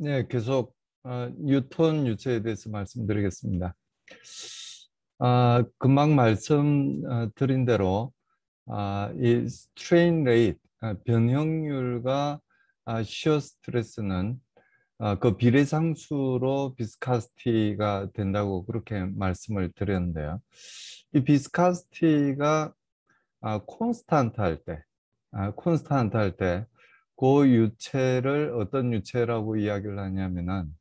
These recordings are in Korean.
네, 계속 뉴턴 유체에 대해서 말씀드리겠습니다. 금방 말씀드린 대로 이 스트레인 레이트, 변형률과 시어 스트레스는 그 비례상수로 비스카스티가 된다고 그렇게 말씀을 드렸는데요. 이 비스카스티가 콘스탄트 할 때, 콘스탄트 할 때, 그 유체를 어떤 유체라고 이야기를 하냐면은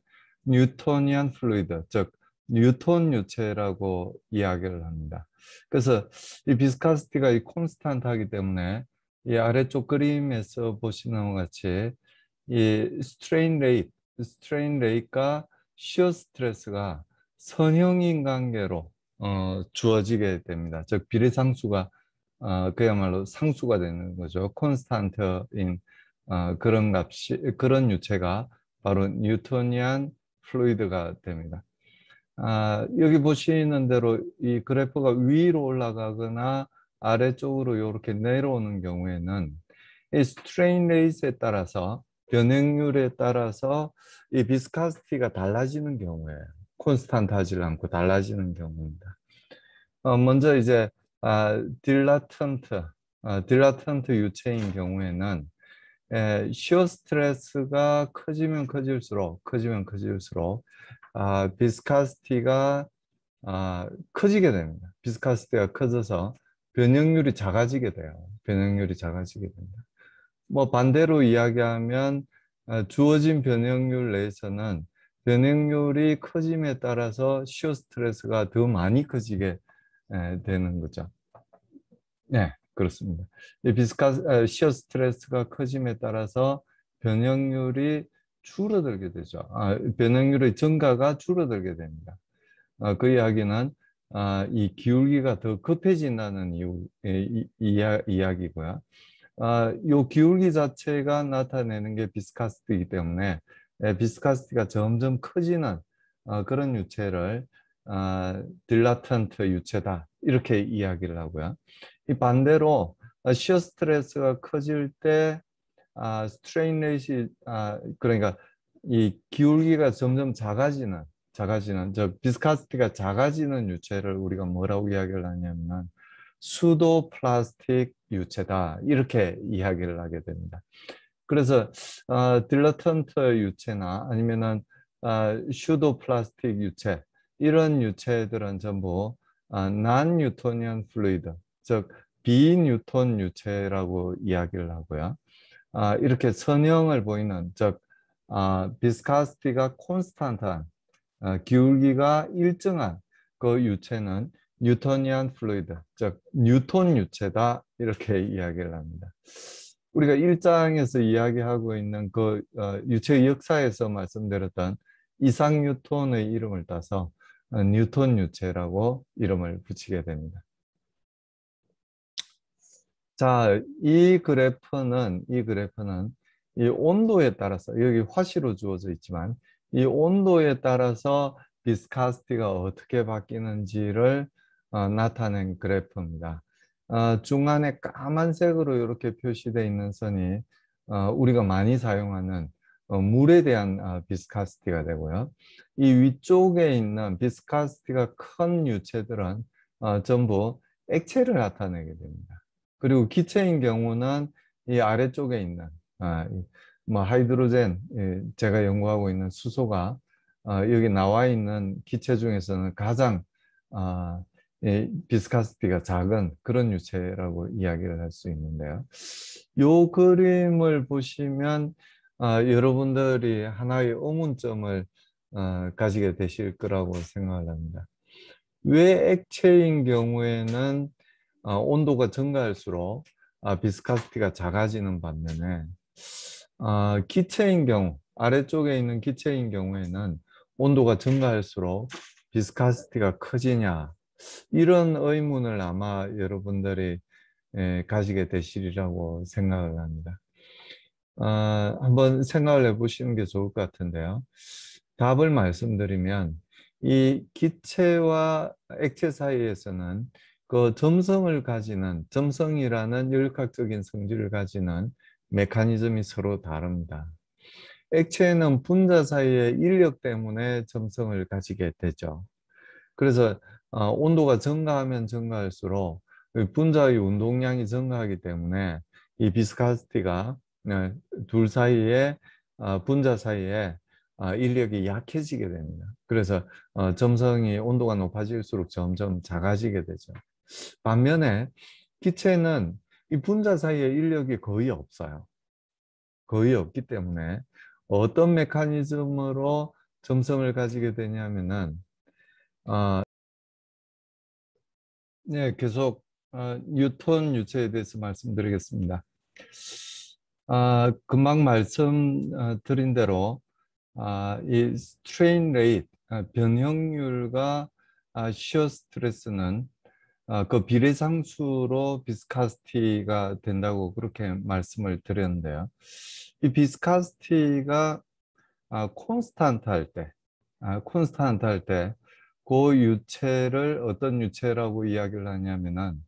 뉴토니안 플루이드, 즉 뉴턴 유체라고 이야기를 합니다. 그래서 이 비스카시티가 이 콘스탄트하기 때문에 이 아래쪽 그림에서 보시는 것 같이 이 스트레인 레이트가 시어 스트레스가 선형인 관계로 주어지게 됩니다. 즉 비례상수가 그야말로 상수가 되는 거죠. 콘스탄트인 그런 값이 그런 유체가 바로 뉴토니안 플루이드가 됩니다. 여기 보시는 대로 이 그래프가 위로 올라가거나 아래쪽으로 이렇게 내려오는 경우에는 이 스트레인 레이스에 따라서 변형률에 따라서 이 비스카시티가 달라지는 경우에요. 콘스탄트 하지 않고 달라지는 경우입니다. 먼저 이제 딜라턴트 유체인 경우에는 시어 스트레스가 커지면 커질수록 비스카시티가 커지게 됩니다. 비스카시티가 커져서 변형률이 작아지게 돼요. 변형률이 작아지게 됩니다. 뭐 반대로 이야기하면 주어진 변형률 내에서는 변형률이 커짐에 따라서 시어 스트레스가 더 많이 커지게 되는 거죠. 네, 그렇습니다. 이 시어 스트레스가 커짐에 따라서 변형률이 줄어들게 되죠. 변형률의 증가가 줄어들게 됩니다. 그 이야기는 이 기울기가 더 급해진다는 이야기고요. 요 기울기 자체가 나타내는 게 비스카시티이기 때문에 비스카시티가 점점 커지는 그런 유체를 딜라턴트 유체다 이렇게 이야기를 하고요. 이 반대로 시어 스트레스가 커질 때 스트레인 레이시 그러니까 이 기울기가 점점 작아지는 저 비스카시티가 작아지는 유체를 우리가 뭐라고 이야기를 하냐면 수도 플라스틱 유체다 이렇게 이야기를 하게 됩니다. 그래서 딜러턴트 유체나 아니면은 슈도 플라스틱 유체 이런 유체들은 전부 난 뉴토니안 플루이드 즉 비뉴턴 유체라고 이야기를 하고요. 이렇게 선형을 보이는 즉 비스카시티가 콘스탄트한 기울기가 일정한 그 유체는 뉴토니안 플루이드, 즉 뉴턴 유체다 이렇게 이야기를 합니다. 우리가 1장에서 이야기하고 있는 그 유체 역사에서 말씀드렸던 이삭 뉴턴의 이름을 따서 뉴턴 유체라고 이름을 붙이게 됩니다. 자, 이 그래프는 이 온도에 따라서 여기 화시로 주어져 있지만 이 온도에 따라서 비스카시티가 어떻게 바뀌는지를 나타낸 그래프입니다. 중간에 까만색으로 이렇게 표시되어 있는 선이 우리가 많이 사용하는 물에 대한 비스카시티가 되고요. 이 위쪽에 있는 비스카시티가 큰 유체들은 전부 액체를 나타내게 됩니다. 그리고 기체인 경우는 이 아래쪽에 있는 뭐 하이드로젠 제가 연구하고 있는 수소가 여기 나와 있는 기체 중에서는 가장 비스카시티가 작은 그런 유체라고 이야기를 할 수 있는데요. 이 그림을 보시면 여러분들이 하나의 의문점을 가지게 되실 거라고 생각을 합니다. 왜 액체인 경우에는 온도가 증가할수록 비스카시티가 작아지는 반면에 기체인 경우, 아래쪽에 있는 기체인 경우에는 온도가 증가할수록 비스카시티가 커지냐 이런 의문을 아마 여러분들이 가지게 되시리라고 생각을 합니다. 한번 생각을 해보시는 게 좋을 것 같은데요. 답을 말씀드리면 이 기체와 액체 사이에서는 그 점성이라는 열역학적인 성질을 가지는 메커니즘이 서로 다릅니다. 액체는 분자 사이의 인력 때문에 점성을 가지게 되죠. 그래서 온도가 증가하면 증가할수록 분자의 운동량이 증가하기 때문에 이 비스카스티가 둘 사이에 분자 사이에 인력이 약해지게 됩니다. 그래서 점성이 온도가 높아질수록 점점 작아지게 되죠. 반면에 기체는 이 분자 사이에 인력이 거의 없어요. 거의 없기 때문에 어떤 메커니즘으로 점성을 가지게 되냐면은 네, 계속 뉴턴 유체에 대해서 말씀드리겠습니다. 금방 말씀드린 대로 이 스트레인 레이트, 변형률과 시어 스트레스는 그 비례상수로 비스카스티가 된다고 그렇게 말씀을 드렸는데요. 이 비스카스티가 콘스탄트 할 때, 콘스탄트 할 때, 그 유체를 어떤 유체라고 이야기를 하냐면은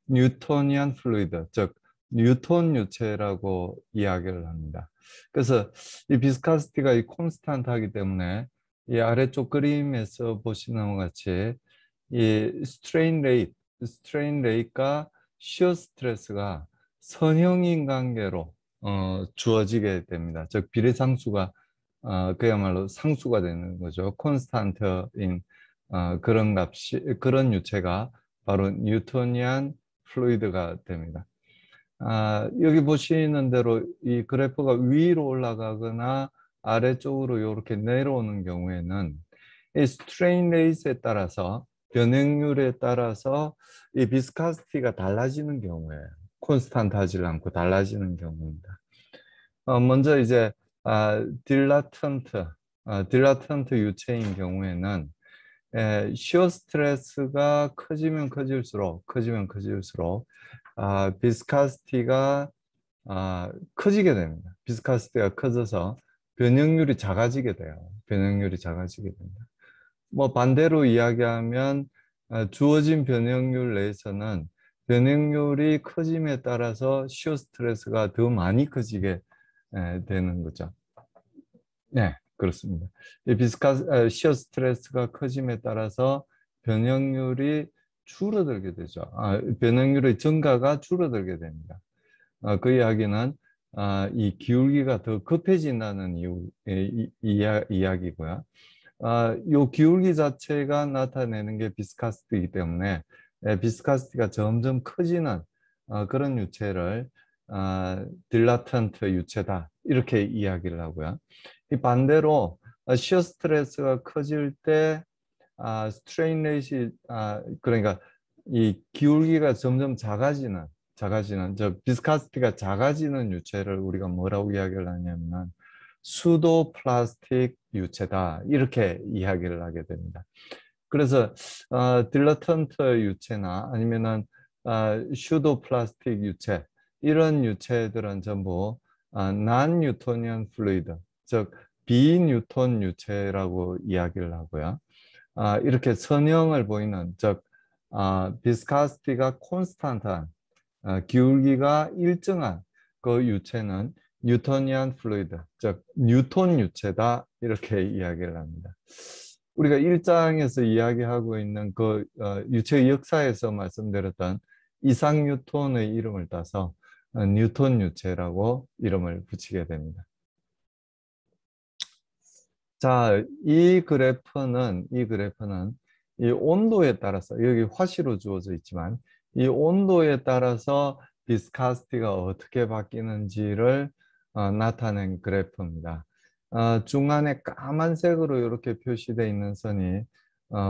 뉴토니안 플루이드, 즉 뉴턴 유체라고 이야기를 합니다. 그래서 이 비스카시티가 이 콘스탄트 하기 때문에 이 아래쪽 그림에서 보시는 것 같이 이 스트레인 레이트가 시어 스트레스가 선형인 관계로 주어지게 됩니다. 즉 비례상수가 그야말로 상수가 되는 거죠. 콘스탄트인 그런 값이 그런 유체가 바로 뉴토니안 플루이드가 됩니다. 여기 보시는 대로 이 그래프가 위로 올라가거나 아래쪽으로 이렇게 내려오는 경우에는 이 스트레인 레이스에 따라서 변형률에 따라서 이 비스카시티가 달라지는 경우에요. 콘스탄트 하지 않고 달라지는 경우입니다. 먼저 이제 딜라턴트 유체인 경우에는 시어 스트레스가 커지면 커질수록 비스카시티가 커지게 됩니다. 비스카시티가 커져서 변형률이 작아지게 돼요. 변형률이 작아지게 됩니다. 뭐 반대로 이야기하면 주어진 변형률 내에서는 변형률이 커짐에 따라서 시어 스트레스가 더 많이 커지게 되는 거죠. 네, 그렇습니다. 이 시어 스트레스가 커짐에 따라서 변형률이 줄어들게 되죠. 변형률의 증가가 줄어들게 됩니다. 그 이야기는 이 기울기가 더 급해진다는 이야기고요. 이 기울기 자체가 나타내는 게 비스카시티이기 때문에 비스카시티가 점점 커지는 그런 유체를 딜라턴트 유체다 이렇게 이야기를 하고요. 이 반대로 시어 스트레스가 커질 때 스트레인 레이시 그러니까 이 기울기가 점점 작아지는 저 비스카시티가 작아지는 유체를 우리가 뭐라고 이야기를 하냐면 수도 플라스틱 유체다 이렇게 이야기를 하게 됩니다. 그래서 딜러턴트 유체나 아니면은 슈도 플라스틱 유체 이런 유체들은 전부 난 뉴토니안 플루이드 즉 비뉴턴 유체라고 이야기를 하고요. 이렇게 선형을 보이는 즉 비스카시티가 콘스탄트한 기울기가 일정한 그 유체는 뉴토니안 플루이드, 즉 뉴톤 유체다 이렇게 이야기를 합니다. 우리가 1장에서 이야기하고 있는 그 유체의 역사에서 말씀드렸던 이삭 뉴톤의 이름을 따서 뉴톤 유체라고 이름을 붙이게 됩니다. 자, 이 그래프는 이 온도에 따라서 여기 화시로 주어져 있지만 이 온도에 따라서 비스카시티가 어떻게 바뀌는지를 나타낸 그래프입니다. 중간에 까만색으로 이렇게 표시되어 있는 선이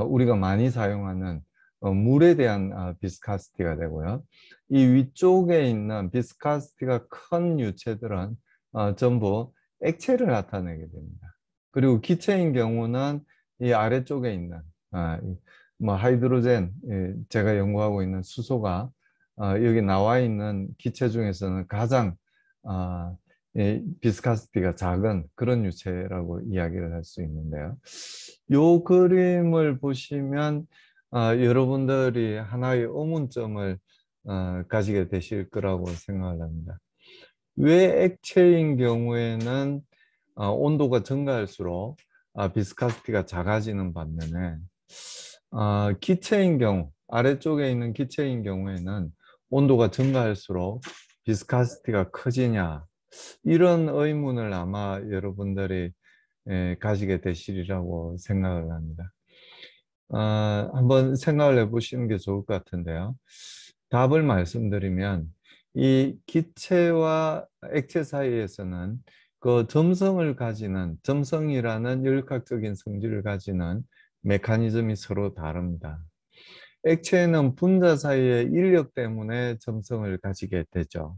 우리가 많이 사용하는 물에 대한 비스카시티가 되고요. 이 위쪽에 있는 비스카시티가 큰 유체들은 전부 액체를 나타내게 됩니다. 그리고 기체인 경우는 이 아래쪽에 있는 뭐 하이드로젠 제가 연구하고 있는 수소가 여기 나와 있는 기체 중에서는 가장 비스카시티가 작은 그런 유체라고 이야기를 할 수 있는데요. 이 그림을 보시면 여러분들이 하나의 의문점을 가지게 되실 거라고 생각을 합니다. 왜 액체인 경우에는 온도가 증가할수록 비스카시티가 작아지는 반면에 기체인 경우, 아래쪽에 있는 기체인 경우에는 온도가 증가할수록 비스카시티가 커지냐, 이런 의문을 아마 여러분들이 가지게 되시리라고 생각을 합니다. 한번 생각을 해보시는 게 좋을 것 같은데요. 답을 말씀드리면 이 기체와 액체 사이에서는 그 점성이라는 열학적인 성질을 가지는 메커니즘이 서로 다릅니다. 액체는 분자 사이의 인력 때문에 점성을 가지게 되죠.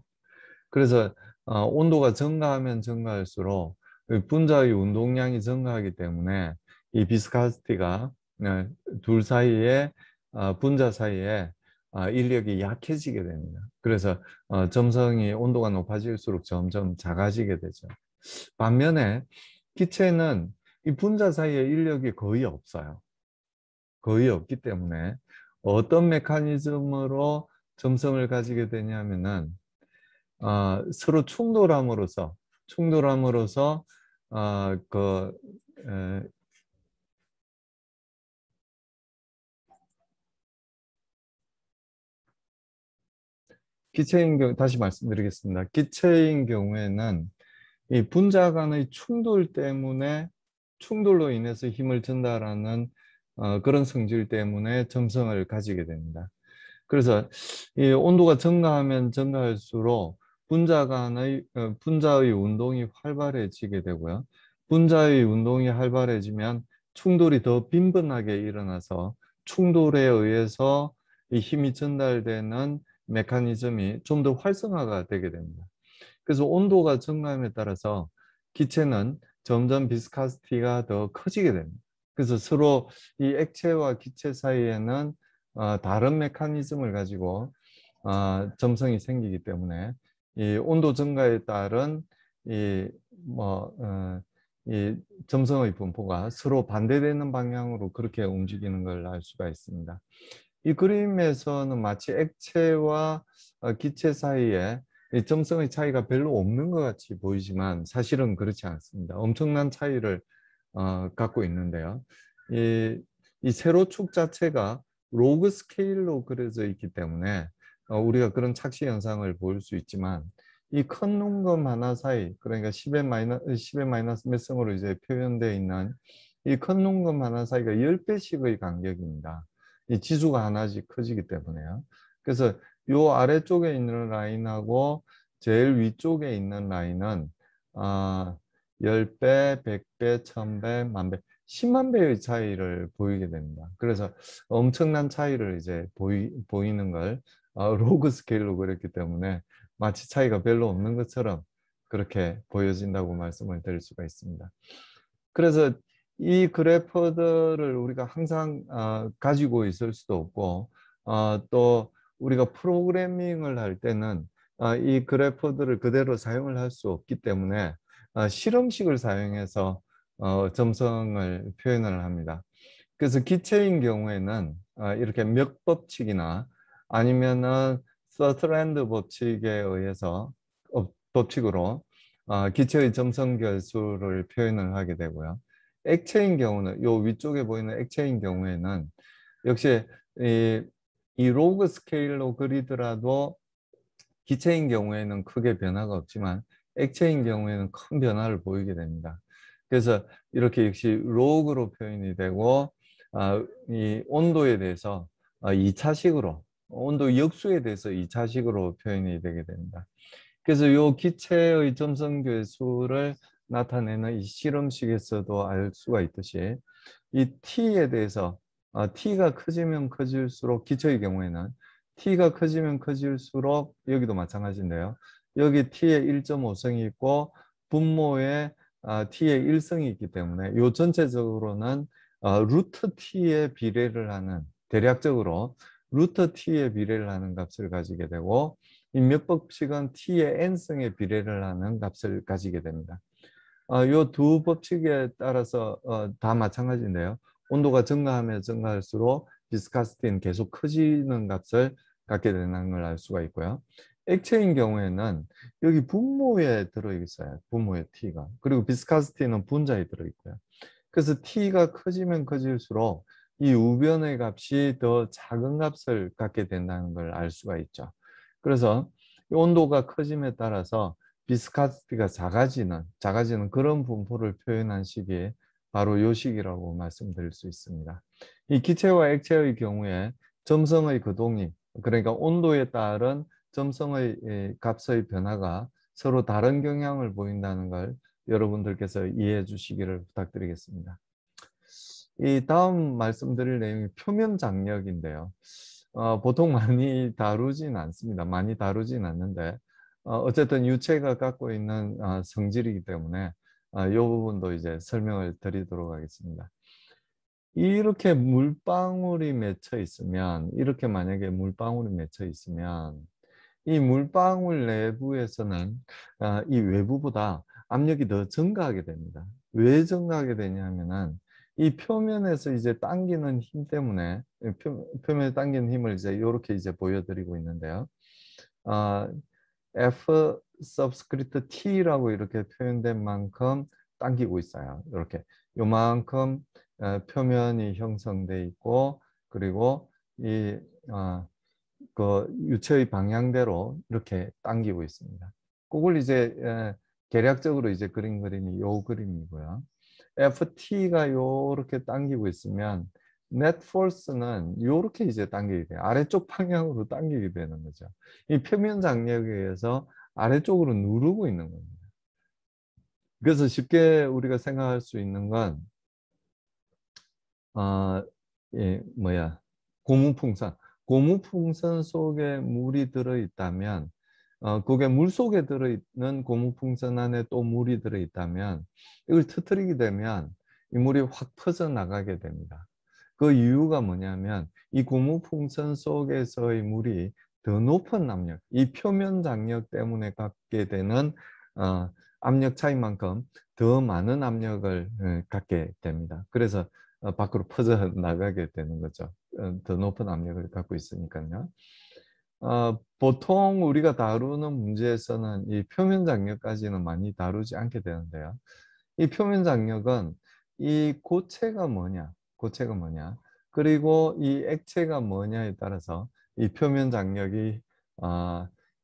그래서 온도가 증가하면 증가할수록 분자의 운동량이 증가하기 때문에 이 비스카시티가 둘 사이에 분자 사이에 인력이 약해지게 됩니다. 그래서 점성이 온도가 높아질수록 점점 작아지게 되죠. 반면에 기체는 이 분자 사이에 인력이 거의 없어요. 거의 없기 때문에 어떤 메커니즘으로 점성을 가지게 되냐면은 서로 충돌함으로써 어, 그 에, 기체인 경우 다시 말씀드리겠습니다. 기체인 경우에는 이 분자 간의 충돌로 인해서 힘을 준다라는 그런 성질 때문에 점성을 가지게 됩니다. 그래서 이 온도가 증가하면 증가할수록 분자의 운동이 활발해지게 되고요. 분자의 운동이 활발해지면 충돌이 더 빈번하게 일어나서 충돌에 의해서 이 힘이 전달되는 메커니즘이 좀 더 활성화가 되게 됩니다. 그래서 온도가 증가함에 따라서 기체는 점점 비스카시티가 더 커지게 됩니다. 그래서 서로 이 액체와 기체 사이에는 다른 메커니즘을 가지고 점성이 생기기 때문에 이 온도 증가에 따른 이, 뭐, 이 점성의 분포가 서로 반대되는 방향으로 그렇게 움직이는 걸 알 수가 있습니다. 이 그림에서는 마치 액체와 기체 사이에 이 점성의 차이가 별로 없는 것 같이 보이지만 사실은 그렇지 않습니다. 엄청난 차이를 갖고 있는데요. 이, 이 세로축 자체가 로그 스케일로 그려져 있기 때문에 우리가 그런 착시 현상을 볼 수 있지만 이 큰 눈금 하나 사이, 그러니까 10의 마이너스 몇 승으로 이제 표현되어 있는 이 큰 눈금 하나 사이가 10배씩의 간격입니다. 이 지수가 하나씩 커지기 때문에요. 그래서 요 아래쪽에 있는 라인하고 제일 위쪽에 있는 라인은 10배, 100배, 1000배, 만배, 10만 배의 차이를 보이게 됩니다. 그래서 엄청난 차이를 이제 보이는 걸 로그 스케일로 그렸기 때문에 마치 차이가 별로 없는 것처럼 그렇게 보여진다고 말씀을 드릴 수가 있습니다. 그래서 이 그래프들을 우리가 항상 가지고 있을 수도 없고 또 우리가 프로그래밍을 할 때는 이 그래프들을 그대로 사용을 할 수 없기 때문에 실험식을 사용해서 점성을 표현을 합니다. 그래서 기체인 경우에는 이렇게 몇 법칙이나 아니면은 서트랜드 법칙에 의해서 법칙으로 기체의 점성 결수를 표현을 하게 되고요. 액체인 경우는 요 위쪽에 보이는 액체인 경우에는 역시 이, 이 로그 스케일로 그리더라도 기체인 경우에는 크게 변화가 없지만 액체인 경우에는 큰 변화를 보이게 됩니다. 그래서 이렇게 역시 로그로 표현이 되고 이 온도에 대해서 2차식으로 온도 역수에 대해서 2차식으로 표현이 되게 됩니다. 그래서 이 기체의 점성계수를 나타내는 이 실험식에서도 알 수가 있듯이 이 t에 대해서 t가 커지면 커질수록 기체의 경우에는 t가 커지면 커질수록 여기도 마찬가지인데요. 여기 t에 1.5성이 있고 분모에 t에 1성이 있기 때문에 이 전체적으로는 루트 t에 비례를 하는 대략적으로 루트 t에 비례를 하는 값을 가지게 되고 이 몇 법칙은 t의 n승에 비례를 하는 값을 가지게 됩니다. 이 두 법칙에 따라서 다 마찬가지인데요. 온도가 증가하면 증가할수록 비스카시티는 계속 커지는 값을 갖게 되는 걸 알 수가 있고요. 액체인 경우에는 여기 분모에 들어있어요. 분모에 T가. 그리고 비스카시티는 분자에 들어있고요. 그래서 T가 커지면 커질수록 이 우변의 값이 더 작은 값을 갖게 된다는 걸 알 수가 있죠. 그래서 온도가 커짐에 따라서 비스카시티가 작아지는 그런 분포를 표현한 식이 바로 이 식이라고 말씀드릴 수 있습니다. 이 기체와 액체의 경우에 점성의 거동이, 그러니까 온도에 따른 점성의 값의 변화가 서로 다른 경향을 보인다는 걸 여러분들께서 이해해 주시기를 부탁드리겠습니다. 이 다음 말씀드릴 내용이 표면 장력인데요. 보통 많이 다루진 않습니다. 많이 다루진 않는데 어쨌든 유체가 갖고 있는 성질이기 때문에 이 부분도 이제 설명을 드리도록 하겠습니다. 이렇게 물방울이 맺혀 있으면, 이렇게 만약에 물방울이 맺혀 있으면 이 물방울 내부에서는 이 외부보다 압력이 더 증가하게 됩니다. 왜 증가하게 되냐면은 이 표면에서 이제 당기는 힘 때문에 표면에 당기는 힘을 이제 이렇게 이제 보여드리고 있는데요. 아, F 서브스크립트 T라고 이렇게 표현된 만큼 당기고 있어요. 이렇게 요만큼 표면이 형성돼 있고 그리고 이 그 유체의 방향대로 이렇게 당기고 있습니다. 그걸 이제 계략적으로 이제 그린 그림이 요 그림이고요. FT가 요렇게 당기고 있으면 net force는 요렇게 이제 당기게 돼요. 아래쪽 방향으로 당기게 되는 거죠. 이 표면 장력에 의해서 아래쪽으로 누르고 있는 겁니다. 그래서 쉽게 우리가 생각할 수 있는 건 뭐야, 고무풍선. 고무풍선 속에 물이 들어있다면, 그게 물 속에 들어있는 고무풍선 안에 또 물이 들어있다면, 이걸 터뜨리게 되면 이 물이 확 퍼져나가게 됩니다. 그 이유가 뭐냐면, 이 고무풍선 속에서의 물이 더 높은 압력, 이 표면 장력 때문에 갖게 되는 압력 차이만큼 더 많은 압력을 갖게 됩니다. 그래서 밖으로 퍼져나가게 되는 거죠. 더 높은 압력을 갖고 있으니까요. 보통 우리가 다루는 문제에서는 이 표면 장력까지는 많이 다루지 않게 되는데요. 이 표면 장력은 이 고체가 뭐냐, 그리고 이 액체가 뭐냐에 따라서 이 표면 장력이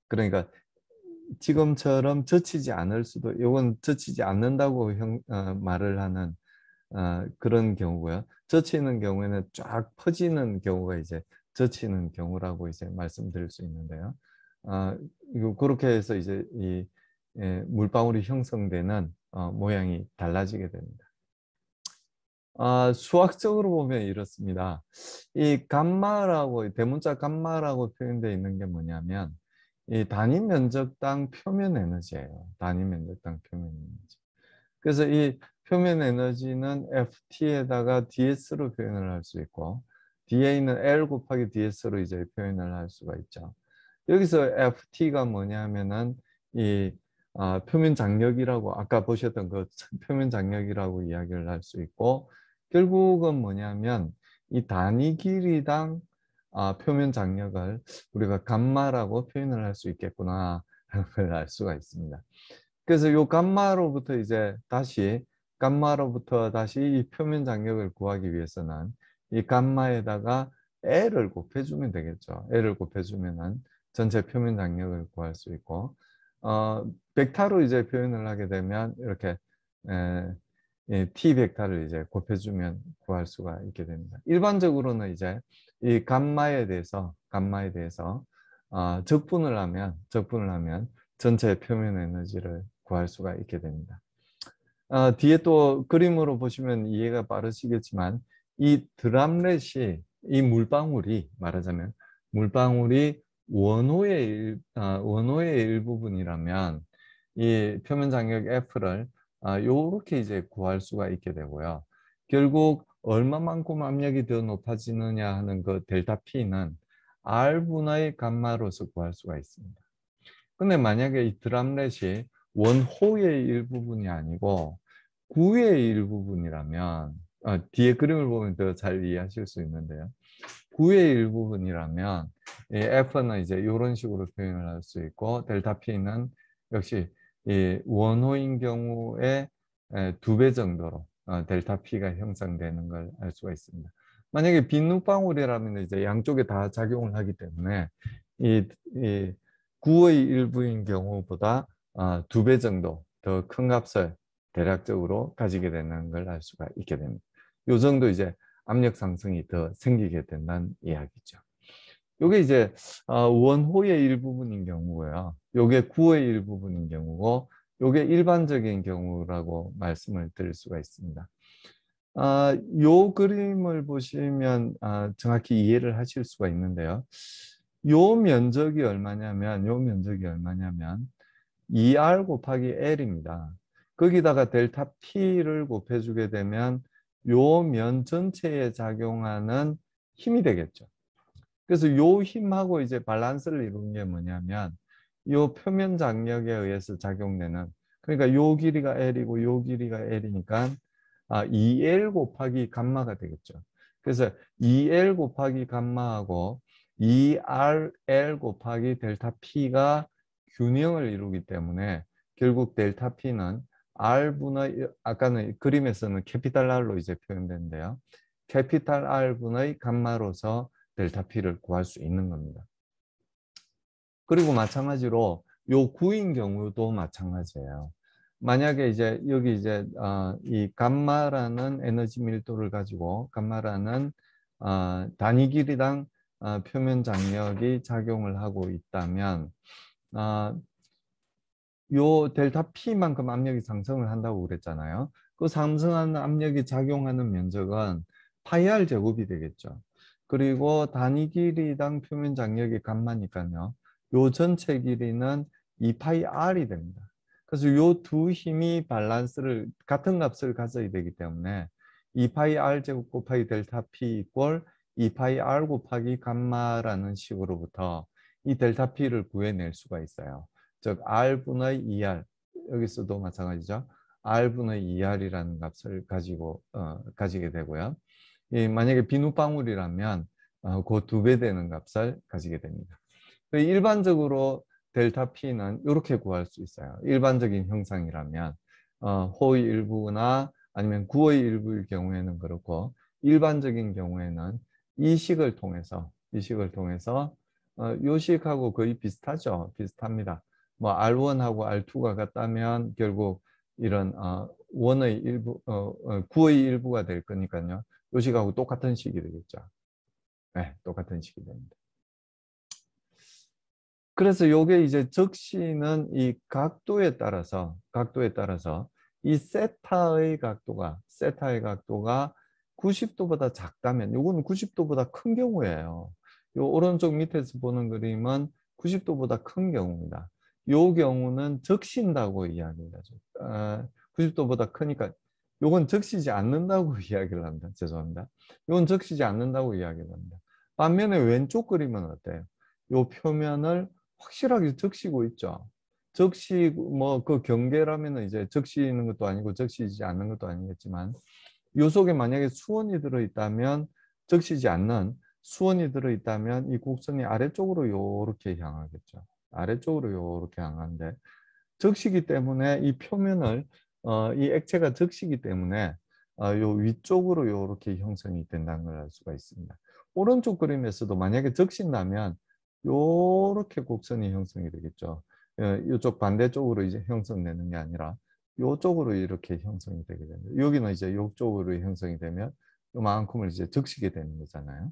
그러니까 지금처럼 젖히지 않을 수도, 이건 젖히지 않는다고 말을 하는 그런 경우고요. 젖히는 경우에는 쫙 퍼지는 경우가 이제 젖히는 경우라고 이제 말씀드릴 수 있는데요. 이거 그렇게 해서 이제 이 물방울이 형성되는 모양이 달라지게 됩니다. 수학적으로 보면 이렇습니다. 이 감마라고, 대문자 감마라고 표현되어 있는 게 뭐냐면 이 단위 면적당 표면 에너지예요. 단위 면적당 표면 에너지. 그래서 이 표면 에너지는 FT에다가 DS로 표현을 할 수 있고 DA는 L 곱하기 DS로 이제 표현을 할 수가 있죠. 여기서 FT가 뭐냐면은 이 표면 장력이라고 아까 보셨던 그 표면 장력이라고 이야기를 할 수 있고 결국은 뭐냐면 이 단위 길이당 표면 장력을 우리가 감마라고 표현을 할 수 있겠구나 하는 걸 알 수가 있습니다. 그래서 요 감마로부터 다시 이 표면 장력을 구하기 위해서는 이 감마에다가 L을 곱해주면 되겠죠. L을 곱해주면은 전체 표면 장력을 구할 수 있고, 벡터로 이제 표현을 하게 되면 이렇게 이 T 벡터를 이제 곱해주면 구할 수가 있게 됩니다. 일반적으로는 이제 이 감마에 대해서 적분을 하면 전체 표면 에너지를 구할 수가 있게 됩니다. 뒤에 또 그림으로 보시면 이해가 빠르시겠지만 이 드람렛이 이 물방울이 말하자면 물방울이 원호의 일부분이라면 이 표면 장력 F를 요렇게 이제 구할 수가 있게 되고요. 결국 얼마만큼 압력이 더 높아지느냐 하는 그 델타 P는 R분의 감마로서 구할 수가 있습니다. 근데 만약에 이 드람렛이 원호의 일부분이 아니고 구의 일부분이라면 뒤에 그림을 보면 더 잘 이해하실 수 있는데요. 9의 일부분이라면 이 F는 이제 이런 식으로 표현을 할 수 있고 델타 P는 역시 이 원호인 경우에 2배 정도로 델타 P가 형성되는 걸 알 수가 있습니다. 만약에 빈누방울이라면 이제 양쪽에 다 작용을 하기 때문에 이 9의 일부인 경우보다 2배 정도 더 큰 값을 대략적으로 가지게 되는 걸 알 수가 있게 됩니다. 이 정도 이제 압력 상승이 더 생기게 된다는 이야기죠. 요게 이제 원호의 일부분인 경우고요. 요게 구의 일부분인 경우고 요게 일반적인 경우라고 말씀을 드릴 수가 있습니다. 요 그림을 보시면 정확히 이해를 하실 수가 있는데요. 요 면적이 얼마냐면 2R 곱하기 L입니다. 거기다가 델타 P를 곱해주게 되면 요 면 전체에 작용하는 힘이 되겠죠. 그래서 요 힘하고 이제 밸런스를 이루는 게 뭐냐면 요 표면 장력에 의해서 작용되는, 그러니까 요 길이가 L이고 요 길이가 L이니까 2L 곱하기 감마가 되겠죠. 그래서 2L 곱하기 감마하고 2RL 곱하기 델타 P가 균형을 이루기 때문에 결국 델타 P는 R분의, 아까는 그림에서는 캐피탈 R로 이제 표현되는데요. 캐피탈 R분의 감마로서 델타 P를 구할 수 있는 겁니다. 그리고 마찬가지로 요 구인 경우도 마찬가지예요. 만약에 이제 여기 이제 이 감마라는 에너지 밀도를 가지고 감마라는 단위 길이당 표면 장력이 작용을 하고 있다면 요 델타 P만큼 압력이 상승을 한다고 그랬잖아요. 그 상승하는 압력이 작용하는 면적은 파이 R 제곱이 되겠죠. 그리고 단위 길이당 표면 장력이 감마니까요. 요 전체 길이는 2파이 R이 됩니다. 그래서 요 두 힘이 밸런스를 같은 값을 가져야 되기 때문에 2파이 R 제곱 곱하기 델타 P 이꼴 2파이 R 곱하기 감마라는 식으로부터 이 델타 P를 구해낼 수가 있어요. 즉 R분의 2R, 여기서도 마찬가지죠. R분의 2R이라는 값을 가지게 되고요. 만약에 비누방울이라면 그 2배 되는 값을 가지게 됩니다. 일반적으로 델타 P는 이렇게 구할 수 있어요. 일반적인 형상이라면 호의 일부나 아니면 구의 일부일 경우에는 그렇고, 일반적인 경우에는 이 식을 통해서 요 식하고 거의 비슷하죠. 비슷합니다. 뭐 R1하고 R2가 같다면 결국 이런 원의 일부, 구의 일부가 될 거니까요. 요 식하고 똑같은 식이 되겠죠. 네, 똑같은 식이 됩니다. 그래서 요게 이제 적시는 이 각도에 따라서 이 세타의 각도가 90도보다 작다면, 요거는 90도보다 큰 경우예요. 요 오른쪽 밑에서 보는 그림은 90도보다 큰 경우입니다. 요 경우는 적신다고 이야기를 하죠. 90도보다 크니까 요건 적시지 않는다고 이야기를 합니다. 죄송합니다. 요건 적시지 않는다고 이야기를 합니다. 반면에 왼쪽 그림은 어때요? 요 표면을 확실하게 적시고 있죠. 뭐 그 경계라면 이제 적시는 것도 아니고 적시지 않는 것도 아니겠지만, 요 속에 만약에 수원이 들어있다면, 적시지 않는 수원이 들어있다면 이 곡선이 아래쪽으로 요렇게 향하겠죠. 아래쪽으로 요렇게 향하는데, 적시기 때문에 이 표면을 이 액체가 적시기 때문에 요 위쪽으로 요렇게 형성이 된다는 걸 알 수가 있습니다. 오른쪽 그림에서도 만약에 적신다면 요렇게 곡선이 형성이 되겠죠. 이쪽 반대쪽으로 이제 형성되는 게 아니라 요쪽으로 이렇게 형성이 되게 됩니다. 여기는 이제 요쪽으로 형성이 되면 요만큼을 이제 적시게 되는 거잖아요.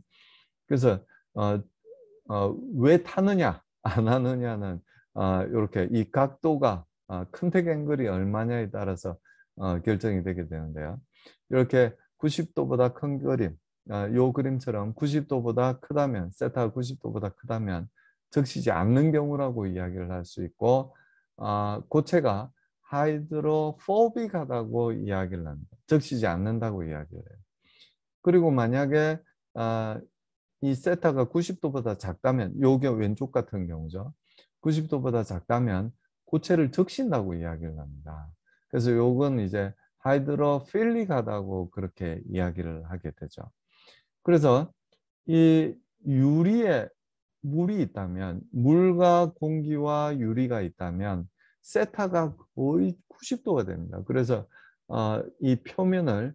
그래서 왜 타느냐 안 하느냐는 이렇게 이 각도가 컨택 앵글이 얼마냐에 따라서 결정이 되게 되는데요. 이렇게 90도보다 큰 그림, 요 그림처럼 90도보다 크다면, 세타가 90도보다 크다면 적시지 않는 경우라고 이야기를 할 수 있고, 고체가 하이드로포빅하다고 이야기를 합니다. 적시지 않는다고 이야기를 해요. 그리고 만약에 이 세타가 90도보다 작다면, 요게 왼쪽 같은 경우죠. 90도보다 작다면 고체를 적신다고 이야기를 합니다. 그래서 요건 이제 하이드로필릭하다고 그렇게 이야기를 하게 되죠. 그래서 이 유리에 물이 있다면, 물과 공기와 유리가 있다면 세타가 거의 90도가 됩니다. 그래서 이 표면을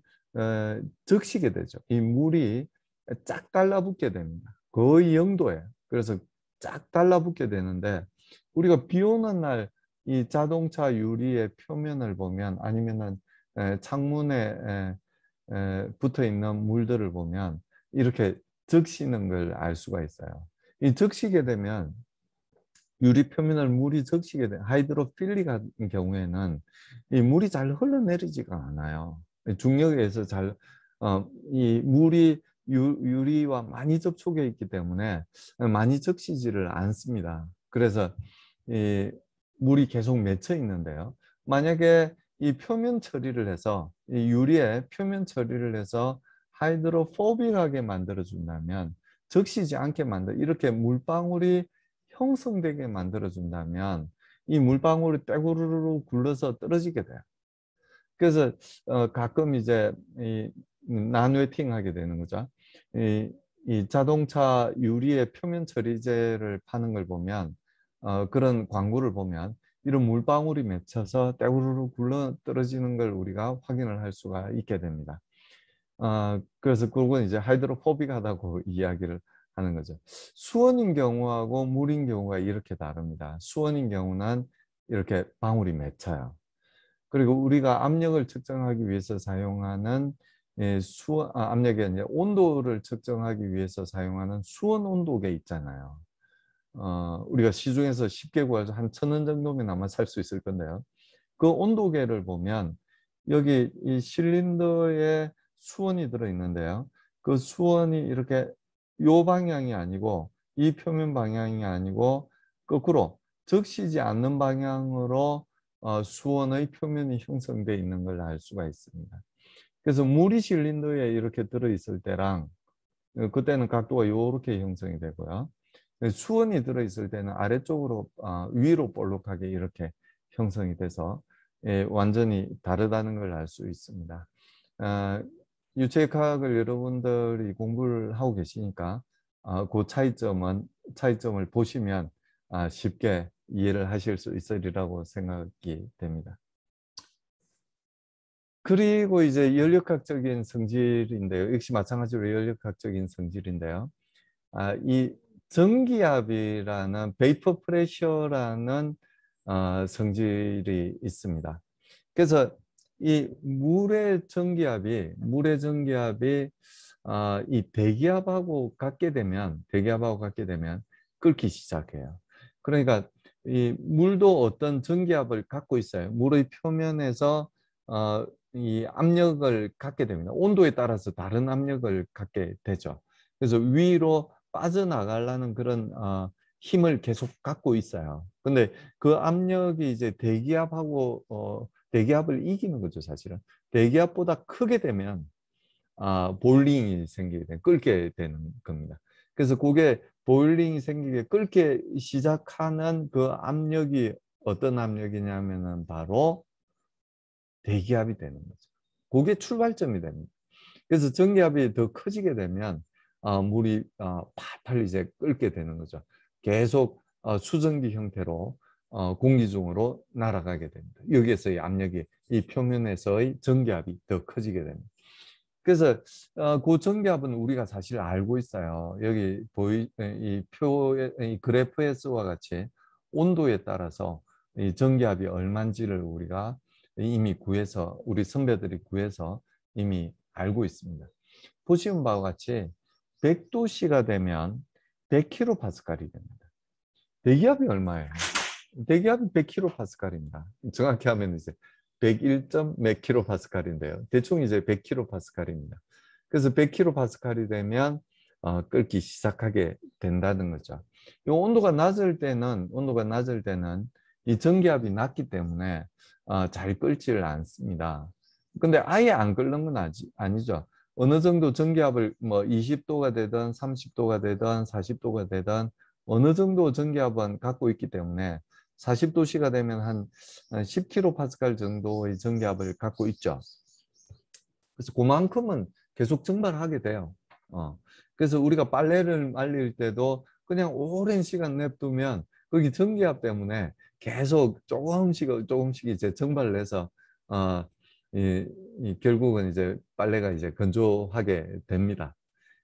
적시게 되죠. 이 물이 쫙 달라붙게 됩니다. 거의 0도예요. 그래서 쫙 달라붙게 되는데, 우리가 비 오는 날 이 자동차 유리의 표면을 보면, 아니면은 창문에 붙어 있는 물들을 보면 이렇게 적시는 걸 알 수가 있어요. 이 적시게 되면, 유리 표면을 물이 적시게 된 하이드로필리 같은 경우에는 이 물이 잘 흘러내리지가 않아요. 중력에 의해서 이 물이 유리와 많이 접촉해 있기 때문에 많이 적시지를 않습니다. 그래서 이 물이 계속 맺혀 있는데요. 만약에 이 표면 처리를 해서, 이 유리에 표면 처리를 해서 하이드로포빅하게 만들어 준다면, 적시지 않게 이렇게 물방울이 형성되게 만들어 준다면 이 물방울이 떼구르르 굴러서 떨어지게 돼요. 그래서 가끔 이제 이 난웨팅 하게 되는 거죠. 이 자동차 유리의 표면 처리제를 파는 걸 보면, 그런 광고를 보면 이런 물방울이 맺혀서 떼구르르 굴러 떨어지는 걸 우리가 확인을 할 수가 있게 됩니다. 그래서 그건 이제 하이드로포빅하다고 이야기를 하는 거죠. 수원인 경우하고 물인 경우가 이렇게 다릅니다. 수원인 경우는 이렇게 방울이 맺혀요. 그리고 우리가 압력을 측정하기 위해서 사용하는 압력이 이제 온도를 측정하기 위해서 사용하는 수원 온도계 있잖아요. 우리가 시중에서 쉽게 구해서 한 1,000원 정도면 아마 살 수 있을 건데요. 그 온도계를 보면 여기 이 실린더에 수원이 들어 있는데요. 그 수원이 이렇게 요 방향이 아니고, 이 표면 방향이 아니고 거꾸로 적시지 않는 방향으로 수원의 표면이 형성되어 있는 걸 알 수가 있습니다. 그래서 물이 실린더에 이렇게 들어 있을 때랑, 그때는 각도가 이렇게 형성이 되고요. 수원이 들어 있을 때는 아래쪽으로 위로 볼록하게 이렇게 형성이 돼서 완전히 다르다는 걸 알 수 있습니다. 유체과학을 여러분들이 공부를 하고 계시니까 그 차이점을 보시면 쉽게 이해를 하실 수 있으리라고 생각이 됩니다. 그리고 이제 연력학적인 성질인데요. 역시 마찬가지로 연력학적인 성질인데요. 이 전기압이라는 베이퍼 프레셔라는 성질이 있습니다. 그래서 이 물의 전기압이 이 대기압하고 같게 되면 끓기 시작해요. 그러니까 이 물도 어떤 전기압을 갖고 있어요. 물의 표면에서 이 압력을 갖게 됩니다. 온도에 따라서 다른 압력을 갖게 되죠. 그래서 위로 빠져나가려는 그런 힘을 계속 갖고 있어요. 근데 그 압력이 이제 대기압을 이기는 거죠, 사실은. 대기압보다 크게 되면 보일링이 생기게 끓게 되는 겁니다. 그래서 그게 보일링이 생기게 끓게 시작하는 그 압력이 어떤 압력이냐면은 바로 대기압이 되는 거죠. 그게 출발점이 됩니다. 그래서 전기압이 더 커지게 되면 물이 팔팔 이제 끓게 되는 거죠. 계속 수증기 형태로 공기 중으로 날아가게 됩니다. 여기에서의 압력이, 이 표면에서의 전기압이 더 커지게 됩니다. 그래서 그 전기압은 우리가 사실 알고 있어요. 여기 이 그래프에서와 같이 온도에 따라서 이 전기압이 얼마인지를 우리가 이미 우리 선배들이 구해서 이미 알고 있습니다. 보시는 바와 같이 100도씨가 되면 100kPa이 됩니다. 대기압이 얼마예요? 대기압이 100kPa입니다. 정확히 하면 이제 101점 몇 kPa인데요. 대충 이제 100kPa입니다. 그래서 100kPa이 되면 끓기 시작하게 된다는 거죠. 이 온도가 낮을 때는 이 전기압이 낮기 때문에 잘 끓지를 않습니다. 근데 아예 안 끓는 건 아니죠. 어느 정도 전기압을 뭐 20도가 되든 30도가 되든 40도가 되든 어느 정도 전기압은 갖고 있기 때문에 40도씨가 되면 한 10kPa 정도의 전기압을 갖고 있죠. 그래서 그만큼은 계속 증발하게 돼요. 그래서 우리가 빨래를 말릴 때도 그냥 오랜 시간 냅두면 거기 전기압 때문에 계속 조금씩 이제 증발을 해서 어, 결국은 이제 빨래가 이제 건조하게 됩니다.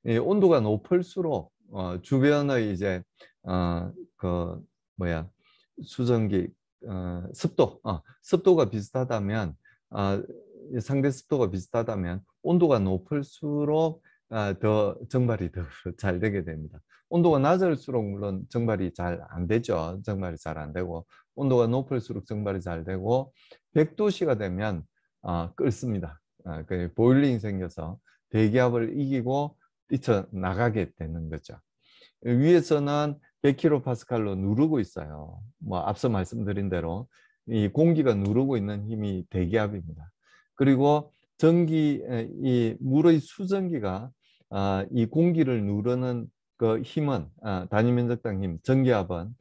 이 온도가 높을수록 주변의 이제 그 뭐야 수증기 습도가 비슷하다면 상대 습도가 비슷하다면 온도가 높을수록 더 정발이 더 잘 되게 됩니다. 온도가 낮을수록 물론 정발이 잘 안 되죠. 정발이 잘 안 되고 온도가 높을수록 정발이 잘 되고 100도씨가 되면 끓습니다. 그 보일링이 생겨서 대기압을 이기고 뛰쳐나가게 되는 거죠. 위에서는 100kPa로 누르고 있어요. 뭐 앞서 말씀드린 대로 이 공기가 누르고 있는 힘이 대기압입니다. 그리고 이 물의 수증기가 이 공기를 누르는 그 힘은 단위 면적당 힘, 전기압은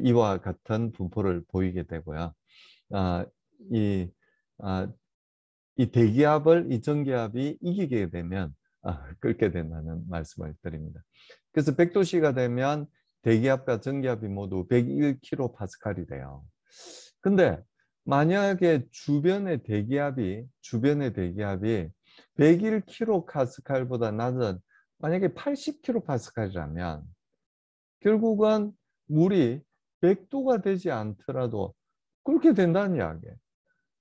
이와 같은 분포를 보이게 되고요. 아, 이, 아, 이 대기압을 이 전기압이 이기게 되면 끓게 된다는 말씀을 드립니다. 그래서 100도씨가 되면 대기압과 전기압이 모두 101kPa이 돼요. 근데 만약에 주변의 대기압이 101kPa보다 낮은 만약에 80kPa라면 결국은 물이 100도가 되지 않더라도 끓게 된다는 이야기예요.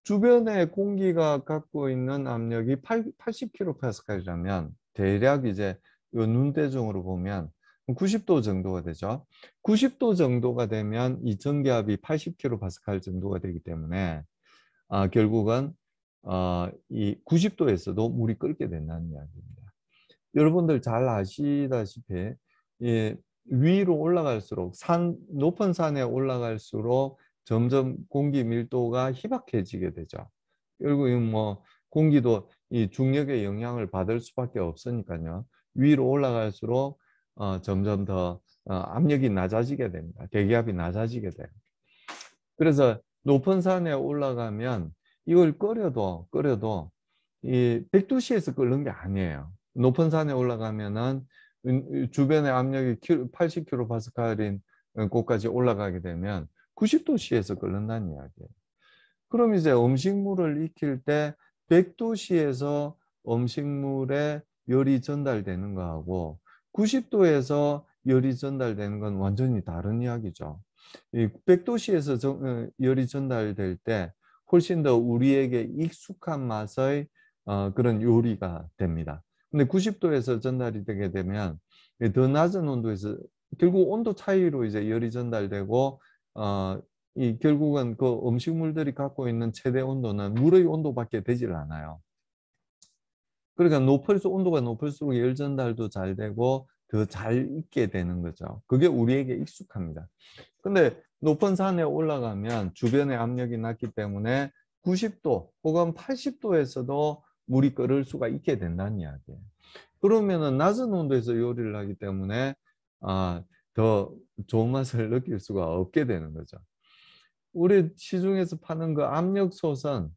주변의 공기가 갖고 있는 압력이 80kPa라면 대략 이제 요 눈대중으로 보면 90도 정도가 되죠. 90도 정도가 되면 이 전기압이 80kPa 정도가 되기 때문에 결국은 이 90도에서도 물이 끓게 된다는 이야기입니다. 여러분들 잘 아시다시피 이 위로 올라갈수록 높은 산에 올라갈수록 점점 공기 밀도가 희박해지게 되죠. 결국 뭐 공기도 이 중력의 영향을 받을 수밖에 없으니까요. 위로 올라갈수록 점점 더 압력이 낮아지게 됩니다. 대기압이 낮아지게 돼요. 그래서 높은 산에 올라가면 이걸 끓여도 이 100도씨에서 끓는 게 아니에요. 높은 산에 올라가면은 주변의 압력이 80kPa인 곳까지 올라가게 되면 90도씨에서 끓는다는 이야기예요. 그럼 이제 음식물을 익힐 때 100도씨에서 음식물에 열이 전달되는 거하고 90도에서 열이 전달되는 건 완전히 다른 이야기죠. 이 100도씨에서 열이 전달될 때 훨씬 더 우리에게 익숙한 맛의 그런 요리가 됩니다. 근데 90도에서 전달이 되게 되면 더 낮은 온도에서 결국 온도 차이로 이제 열이 전달되고 이 결국은 그 음식물들이 갖고 있는 최대 온도는 물의 온도밖에 되질 않아요. 그러니까 온도가 높을수록 열 전달도 잘 되고 더 잘 익게 되는 거죠. 그게 우리에게 익숙합니다. 근데 높은 산에 올라가면 주변의 압력이 낮기 때문에 90도 혹은 80도에서도 물이 끓을 수가 있게 된다는 이야기예요. 그러면은 낮은 온도에서 요리를 하기 때문에 더 좋은 맛을 느낄 수가 없게 되는 거죠. 우리 시중에서 파는 그 압력솥은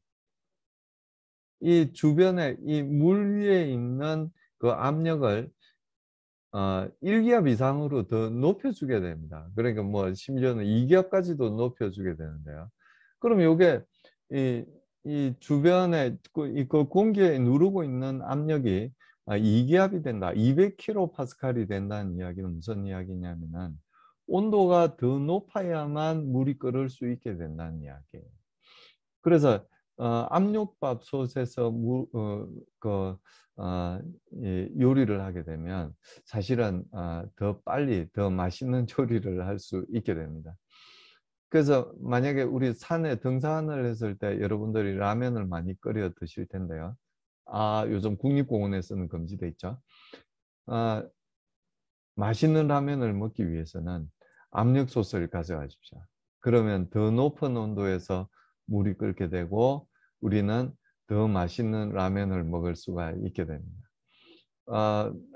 이 주변에 이 물 위에 있는 그 압력을 1기압 이상으로 더 높여주게 됩니다. 그러니까 뭐 심지어는 2기압까지도 높여주게 되는데요. 그럼 이게 이 주변에 그 공기에 누르고 있는 압력이 2기압이 된다, 200kPa이 된다는 이야기는 무슨 이야기냐면은 온도가 더 높아야만 물이 끓을 수 있게 된다는 이야기예요. 그래서 압력밥솥에서 요리를 하게 되면 사실은 더 빨리 더 맛있는 요리를 할 수 있게 됩니다. 그래서 만약에 우리 산에 등산을 했을 때 여러분들이 라면을 많이 끓여 드실 텐데요. 요즘 국립공원에서는 금지돼 있죠. 맛있는 라면을 먹기 위해서는 압력솥을 가져가십시오. 그러면 더 높은 온도에서 물이 끓게 되고 우리는 더 맛있는 라면을 먹을 수가 있게 됩니다.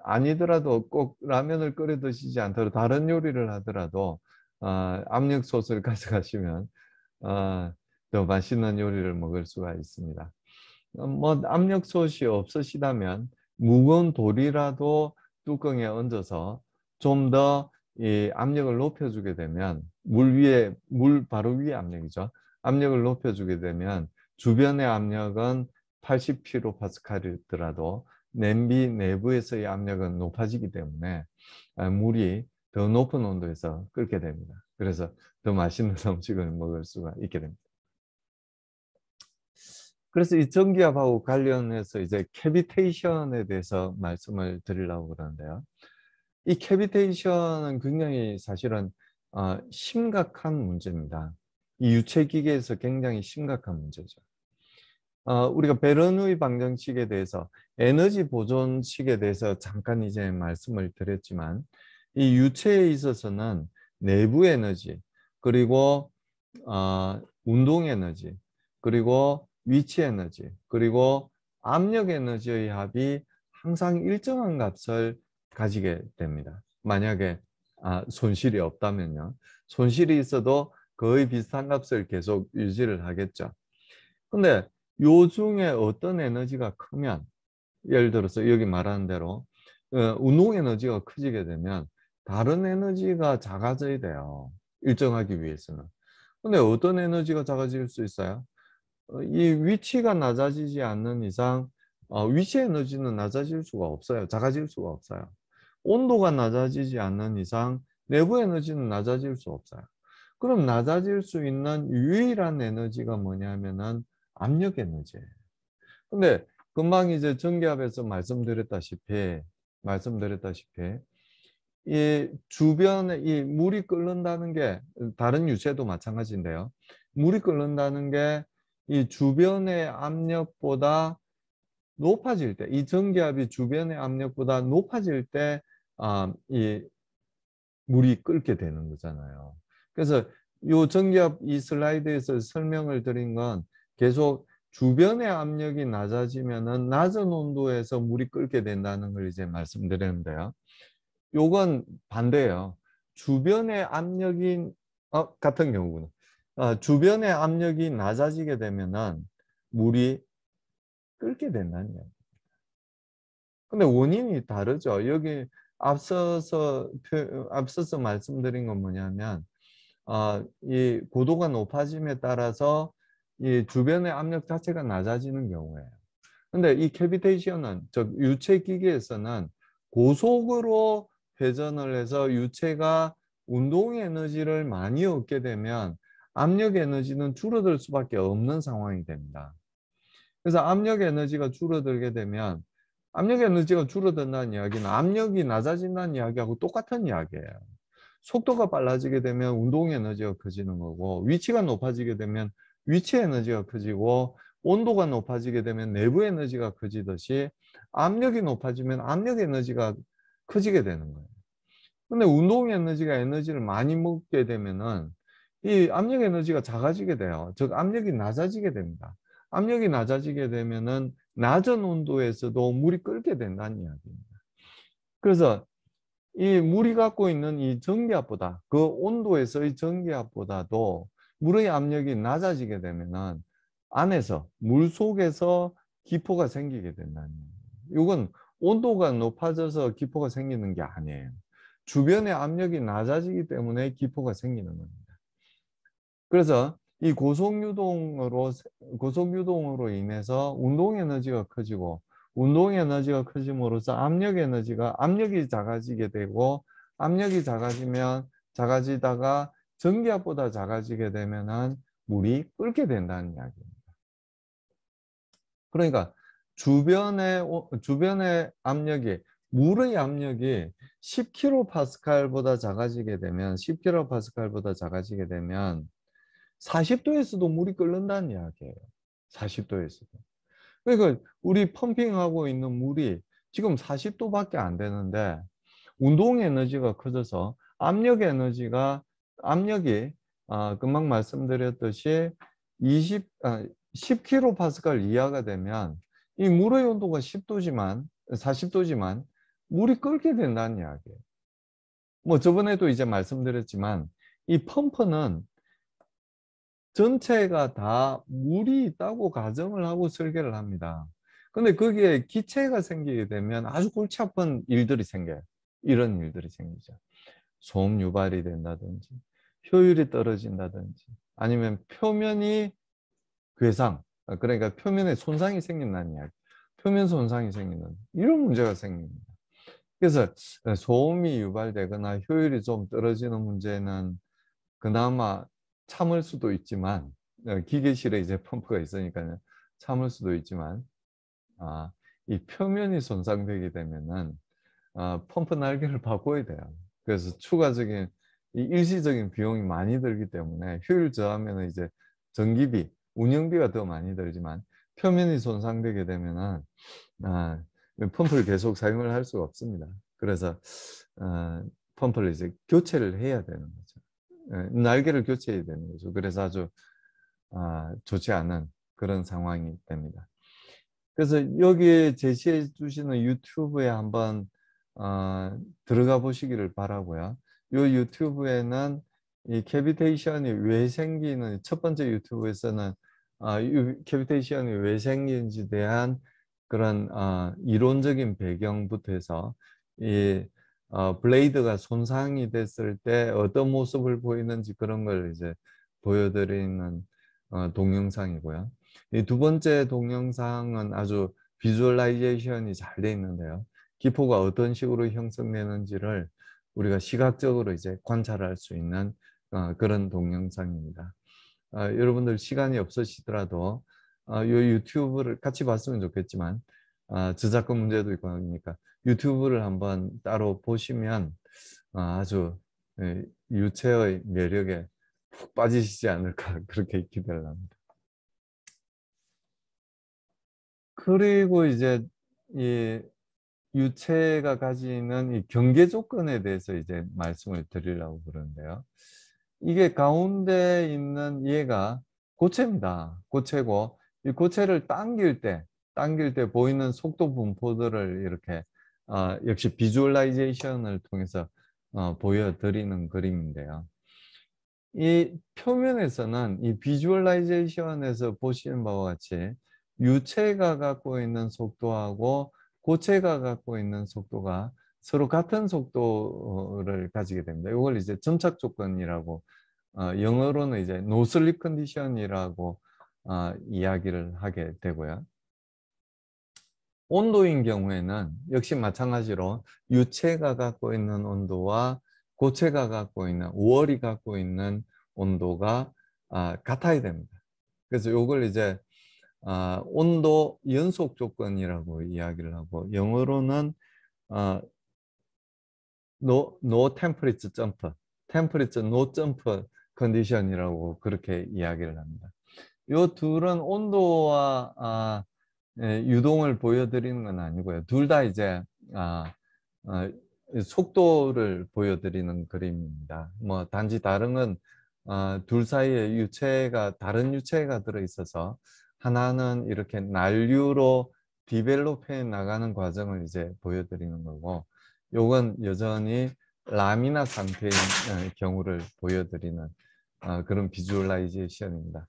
아니더라도 꼭 라면을 끓여 드시지 않더라도 다른 요리를 하더라도 압력솥을 가져가시면 더 맛있는 요리를 먹을 수가 있습니다. 뭐 압력솥이 없으시다면 묵은 돌이라도 뚜껑에 얹어서 좀 더 이 압력을 높여주게 되면 물 바로 위에 압력이죠. 압력을 높여주게 되면 주변의 압력은 80kPa이더라도 냄비 내부에서의 압력은 높아지기 때문에 물이 더 높은 온도에서 끓게 됩니다. 그래서 더 맛있는 음식을 먹을 수가 있게 됩니다. 그래서 이 전기압하고 관련해서 이제 캐비테이션에 대해서 말씀을 드리려고 그러는데요. 이 캐비테이션은 굉장히 사실은 심각한 문제입니다. 이 유체기계에서 굉장히 심각한 문제죠. 우리가 베르누이 방정식에 대해서 에너지 보존식에 대해서 잠깐 이제 말씀을 드렸지만 이 유체에 있어서는 내부 에너지 그리고 운동 에너지 그리고 위치 에너지 그리고 압력 에너지의 합이 항상 일정한 값을 가지게 됩니다. 만약에 손실이 없다면요. 손실이 있어도 거의 비슷한 값을 계속 유지를 하겠죠. 근데 요 중에 어떤 에너지가 크면 예를 들어서 여기 말하는 대로 운동 에너지가 커지게 되면 다른 에너지가 작아져야 돼요. 일정하기 위해서는. 근데 어떤 에너지가 작아질 수 있어요? 이 위치가 낮아지지 않는 이상 위치 에너지는 낮아질 수가 없어요. 작아질 수가 없어요. 온도가 낮아지지 않는 이상 내부 에너지는 낮아질 수 없어요. 그럼 낮아질 수 있는 유일한 에너지가 뭐냐면은 압력 에너지예요. 근데 금방 이제 전기압에서 말씀드렸다시피 이 주변에 이 물이 끓는다는 게 다른 유체도 마찬가지인데요. 물이 끓는다는 게 이 주변의 압력보다 높아질 때, 이 전기압이 주변의 압력보다 높아질 때, 이 물이 끓게 되는 거잖아요. 그래서 이 전기압 이 슬라이드에서 설명을 드린 건 계속 주변의 압력이 낮아지면은 낮은 온도에서 물이 끓게 된다는 걸 이제 말씀드렸는데요. 요건 반대예요. 주변의 압력이 같은 경우는 주변의 압력이 낮아지게 되면은 물이 끓게 된다는 이야기. 근데 원인이 다르죠. 여기 앞서서 말씀드린 건 뭐냐면 이 고도가 높아짐에 따라서 이 주변의 압력 자체가 낮아지는 경우예요. 근데 이 캐비테이션은 즉 유체 기계에서는 고속으로 회전을 해서 유체가 운동 에너지를 많이 얻게 되면 압력 에너지는 줄어들 수밖에 없는 상황이 됩니다. 그래서 압력 에너지가 줄어들게 되면 압력 에너지가 줄어든다는 이야기는 압력이 낮아진다는 이야기하고 똑같은 이야기예요. 속도가 빨라지게 되면 운동 에너지가 커지는 거고 위치가 높아지게 되면 위치 에너지가 커지고 온도가 높아지게 되면 내부 에너지가 커지듯이 압력이 높아지면 압력 에너지가 커지게 되는 거예요. 근데 운동 에너지가 에너지를 많이 먹게 되면은 이 압력 에너지가 작아지게 돼요. 즉 압력이 낮아지게 됩니다. 압력이 낮아지게 되면은 낮은 온도에서도 물이 끓게 된다는 이야기입니다. 그래서 이 물이 갖고 있는 이 전기압보다 그 온도에서의 전기압보다도 물의 압력이 낮아지게 되면은 안에서 물 속에서 기포가 생기게 된다는 거예요. 이건 온도가 높아져서 기포가 생기는 게 아니에요. 주변의 압력이 낮아지기 때문에 기포가 생기는 겁니다. 그래서 이 고속유동으로 인해서 운동 에너지가 커지고 운동 에너지가 커짐으로써 압력이 작아지게 되고 압력이 작아지다가 전기압보다 작아지게 되면은 물이 끓게 된다는 이야기입니다. 그러니까 주변의 압력이 물의 압력이 10kPa보다 작아지게 되면 10kPa보다 작아지게 되면 40도에서도 물이 끓는다는 이야기예요. 40도에서도. 그러니까 우리 펌핑하고 있는 물이 지금 40도밖에 안 되는데 운동 에너지가 커져서 압력이 금방 말씀드렸듯이 10kPa 이하가 되면 이 물의 온도가 40도지만 물이 끓게 된다는 이야기예요. 뭐 저번에도 이제 말씀드렸지만 이 펌프는 전체가 다 물이 있다고 가정을 하고 설계를 합니다. 근데 거기에 기체가 생기게 되면 아주 골치 아픈 일들이 생겨요. 이런 일들이 생기죠. 소음 유발이 된다든지, 효율이 떨어진다든지, 아니면 표면이 괴상, 그러니까 표면에 손상이 생긴다는 이야기. 표면 손상이 생기는 이런 문제가 생깁니다. 그래서 소음이 유발되거나 효율이 좀 떨어지는 문제는 그나마 참을 수도 있지만, 기계실에 이제 펌프가 있으니까요. 참을 수도 있지만, 아, 이 표면이 손상되게 되면은 펌프 날개를 바꿔야 돼요. 그래서 추가적인 이 일시적인 비용이 많이 들기 때문에 효율 저하면 이제 전기비, 운영비가 더 많이 들지만 표면이 손상되게 되면은 아, 펌프를 계속 사용을 할 수가 없습니다. 그래서 펌프를 이제 교체를 해야 되는 거죠. 날개를 교체해야 되는 거죠. 그래서 아주 좋지 않은 그런 상황이 됩니다. 그래서 여기에 제시해 주시는 유튜브에 한번 들어가 보시기를 바라고요. 이 유튜브에는 이 캐비테이션이 왜 생기는 첫 번째 유튜브에서는 이 캐비테이션이 왜 생기는지 대한 그런 이론적인 배경부터 해서 이 블레이드가 손상이 됐을 때 어떤 모습을 보이는지 그런 걸 이제 보여드리는 동영상이고요. 이 두 번째 동영상은 아주 비주얼라이제이션이 잘 돼 있는데요. 기포가 어떤 식으로 형성되는지를 우리가 시각적으로 이제 관찰할 수 있는 그런 동영상입니다. 여러분들 시간이 없으시더라도 이 유튜브를 같이 봤으면 좋겠지만 저작권 문제도 있고 하니까 유튜브를 한번 따로 보시면 아주 유체의 매력에 푹 빠지시지 않을까 그렇게 기대를 합니다. 그리고 이제 이 유체가 가지는 이 경계 조건에 대해서 이제 말씀을 드리려고 그러는데요. 이게 가운데 있는 얘가 고체입니다. 고체고 이 고체를 당길 때 보이는 속도 분포들을 이렇게 역시 비주얼라이제이션을 통해서 보여드리는 그림인데요. 이 표면에서는 이 비주얼라이제이션에서 보시는 바와 같이 유체가 갖고 있는 속도하고 고체가 갖고 있는 속도가 서로 같은 속도를 가지게 됩니다. 이걸 이제 점착 조건이라고 영어로는 이제 노 슬립 컨디션이라고 이야기를 하게 되고요. 온도인 경우에는 역시 마찬가지로 유체가 갖고 있는 온도와 고체가 갖고 있는 월이 갖고 있는 온도가 같아야 됩니다. 그래서 이걸 이제 온도 연속 조건이라고 이야기를 하고 영어로는 어, no temperature jump, temperature no jump 컨디션이라고 그렇게 이야기를 합니다. 이 둘은 온도와 유동을 보여드리는 건 아니고요. 둘 다 이제 아, 속도를 보여드리는 그림입니다. 뭐 단지 다른 건 둘 사이에 다른 유체가 들어있어서 하나는 이렇게 난류로 디벨롭해 나가는 과정을 이제 보여드리는 거고, 요건 여전히 라미나 상태인 경우를 보여드리는 그런 비주얼라이제이션입니다.